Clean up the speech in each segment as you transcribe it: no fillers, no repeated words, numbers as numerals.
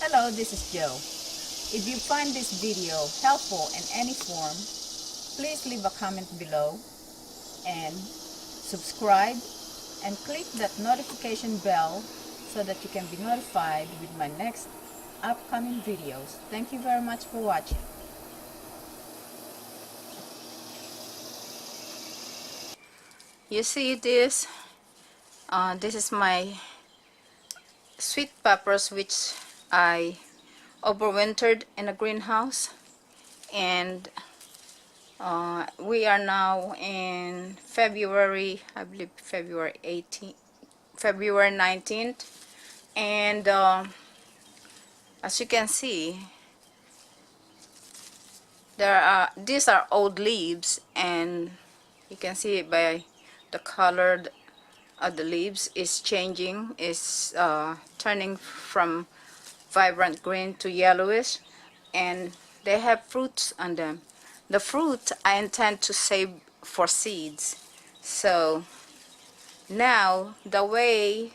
Hello, this is Joe. If you find this video helpful in any form, please leave a comment below and subscribe and click that notification bell so that you can be notified with my next upcoming videos. Thank you very much for watching. You see this? This is my sweet peppers which I overwintered in a greenhouse, and we are now in February, I believe February 18th, February 19th, and as you can see, these are old leaves, and you can see it by the color of the leaves is changing, is turning from vibrant green to yellowish, and they have fruits on them. The fruit I intend to save for seeds. So now the way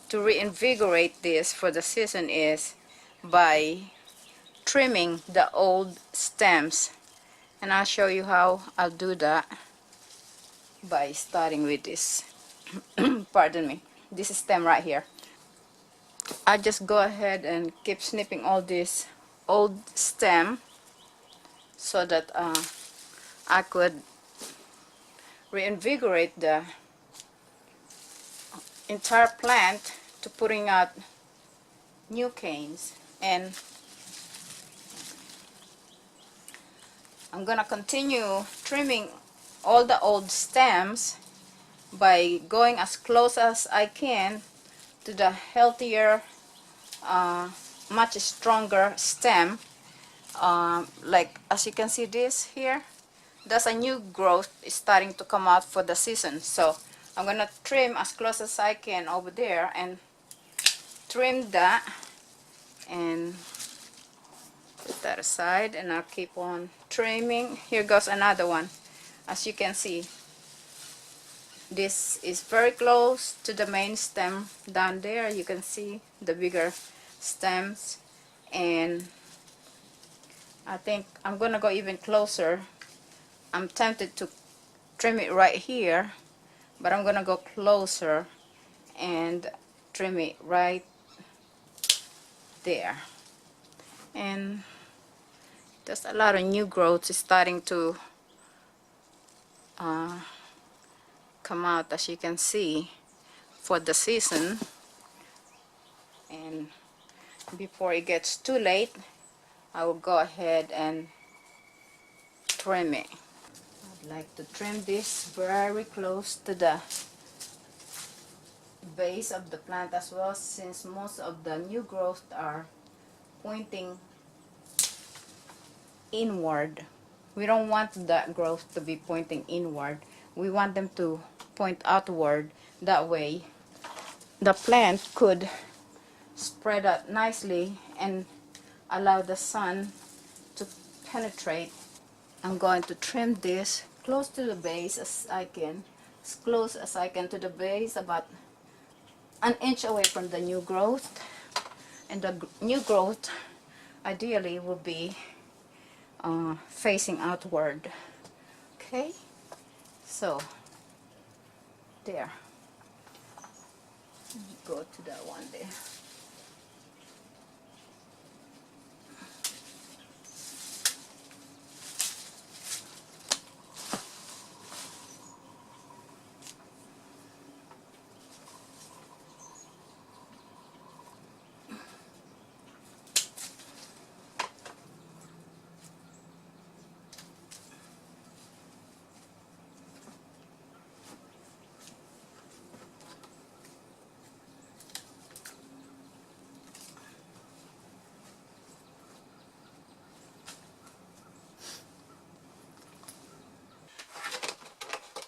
to reinvigorate this for the season is by trimming the old stems, and I'll show you how I'll do that by starting with this pardon me, this stem right here. I just go ahead and keep snipping all this old stem so that I could reinvigorate the entire plant to putting out new canes. And I'm gonna continue trimming all the old stems by going as close as I can to the healthier, much stronger stem. Like as you can see this here, there's a new growth starting to come out for the season. So I'm gonna trim as close as I can over there and trim that and put that aside, and I'll keep on trimming. Here goes another one. As you can see, this is very close to the main stem down there. You can see the bigger stems, and I think I'm gonna go even closer. I'm tempted to trim it right here, but I'm gonna go closer and trim it right there. And there's a lot of new growth starting to come out, as you can see, for the season. And before it gets too late, I will go ahead and trim it. I'd like to trim this very close to the base of the plant as well, since most of the new growth are pointing inward. We don't want that growth to be pointing inward. We want them to point outward. That way the plant could spread out nicely and allow the sun to penetrate. I'm going to trim this close to the base as I can, as close as I can to the base, about an inch away from the new growth. And the new growth ideally will be facing outward. Okay, so there, go to that one there.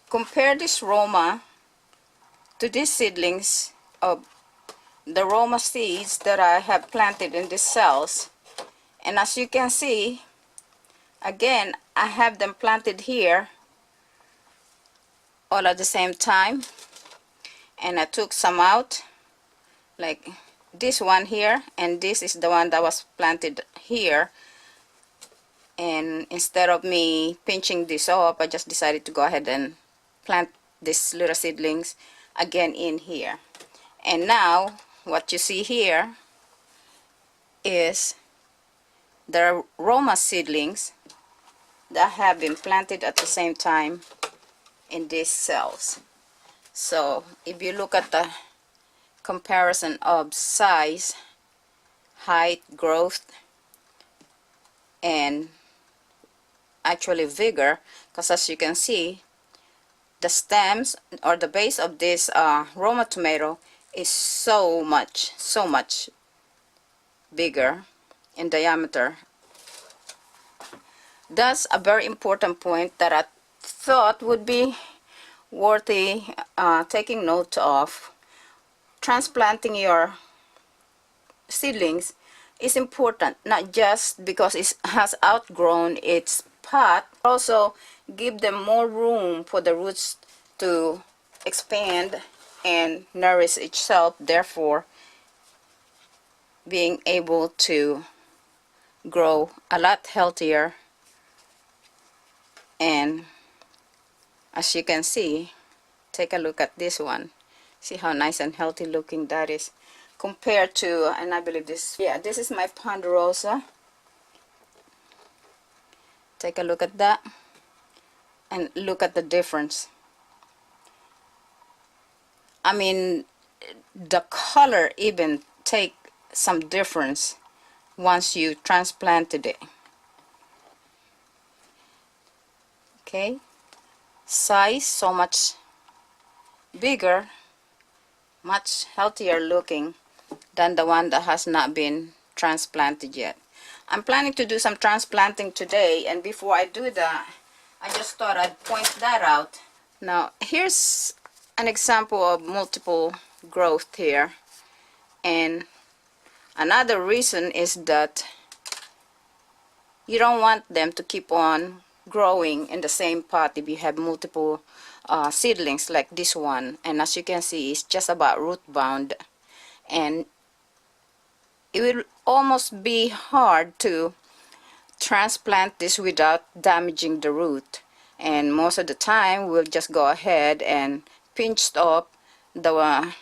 Compare this Roma to these seedlings of the Roma seeds that I have planted in these cells. And as you can see, again, I have them planted here all at the same time, and I took some out, like this one here, and this is the one that was planted here. And instead of me pinching this up, I just decided to go ahead and plant these little seedlings again in here. And now what you see here is the Roma seedlings that have been planted at the same time in these cells. So if you look at the comparison of size, height, growth, and actually vigor, because as you can see, the stems or the base of this Roma tomato is so much bigger in diameter. That's a very important point that I thought would be worthy taking note of. Transplanting your seedlings is important, not just because it has outgrown its pot, also give them more room for the roots to expand and nourish itself, therefore being able to grow a lot healthier. And as you can see, take a look at this one. See how nice and healthy looking that is compared to, and I believe this, yeah, this is my ponderosa. Take a look at that and look at the difference. I mean, the color even take some difference once you transplanted it. Okay, size so much bigger, much healthier looking than the one that has not been transplanted yet. I'm planning to do some transplanting today, and before I do that, I just thought I'd point that out. Now here's an example of multiple growth here, and another reason is that you don't want them to keep on growing in the same pot if you have multiple seedlings like this one. And as you can see, it's just about root bound, and it will almost be hard to transplant this without damaging the root. And most of the time we'll just go ahead and pinch up the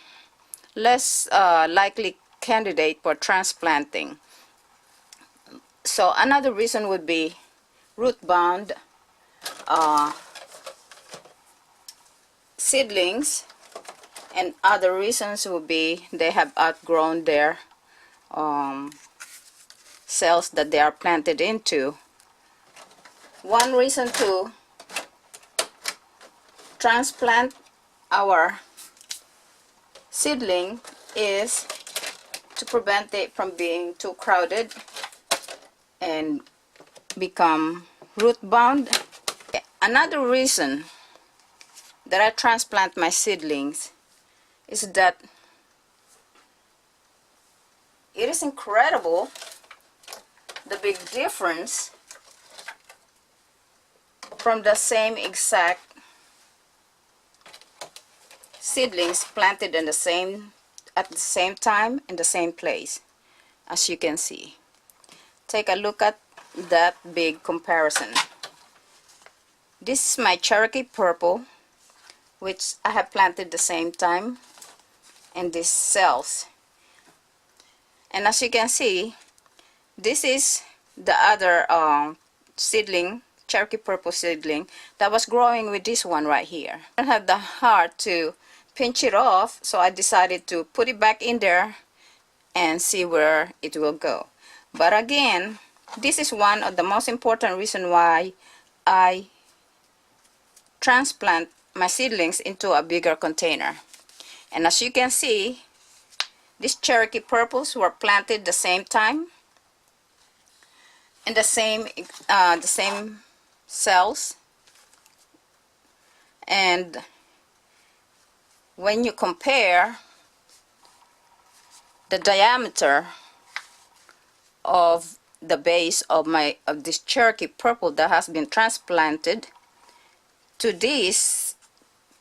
less likely candidate for transplanting. So another reason would be root bound seedlings, and other reasons would be they have outgrown their cells that they are planted into. One reason to transplant our seedling is to prevent it from being too crowded and become root bound. Another reason that I transplant my seedlings is that it is incredible the big difference from the same exact seedlings planted in the same at the same time in the same place. As you can see, take a look at that big comparison. This is my Cherokee purple, which I have planted the same time in these cells. And as you can see, this is the other seedling, Cherokee purple seedling, that was growing with this one right here. I don't have the heart to pinch it off, so I decided to put it back in there and see where it will go. But again, this is one of the most important reasons why I transplant my seedlings into a bigger container. And as you can see, these Cherokee purples were planted the same time in the same cells, and when you compare the diameter of the base of this Cherokee purple that has been transplanted to this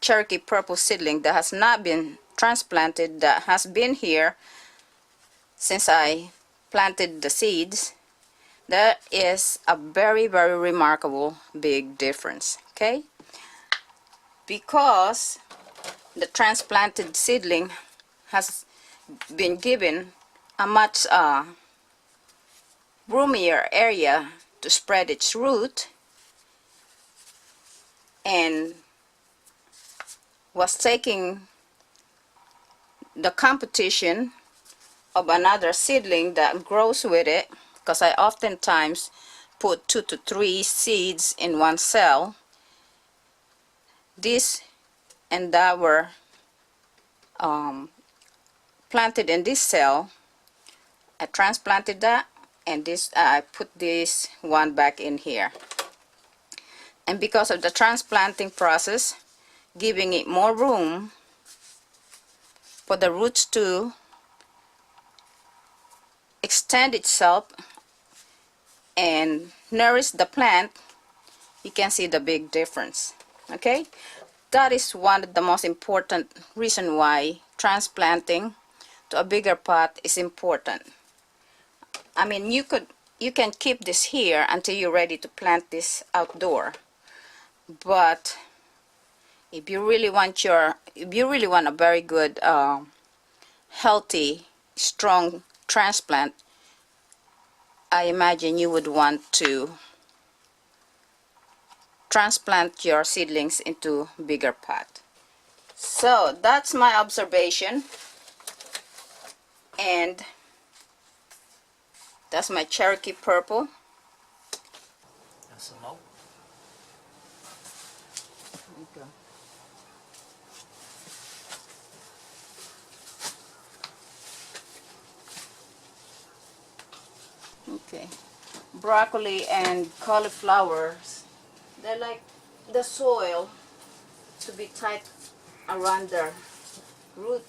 Cherokee purple seedling that has not been transplanted, that has been here since I planted the seeds, there is a very, very remarkable big difference, okay? Because the transplanted seedling has been given a much roomier area to spread its root, and was taking the competition of another seedling that grows with it, because I oftentimes put 2 to 3 seeds in one cell. This and that were planted in this cell. I transplanted that, and this I put this one back in here. And because of the transplanting process, giving it more room for the roots to extend itself and nourish the plant, you can see the big difference. Okay, that is one of the most important reason why transplanting to a bigger pot is important. I mean, you can keep this here until you're ready to plant this outdoor, but if you really want a very good healthy, strong transplant, I imagine you would want to transplant your seedlings into bigger pot. So that's my observation, and that's my Cherokee purple. That's a low. Okay, broccoli and cauliflowers, they like the soil to be tight around their root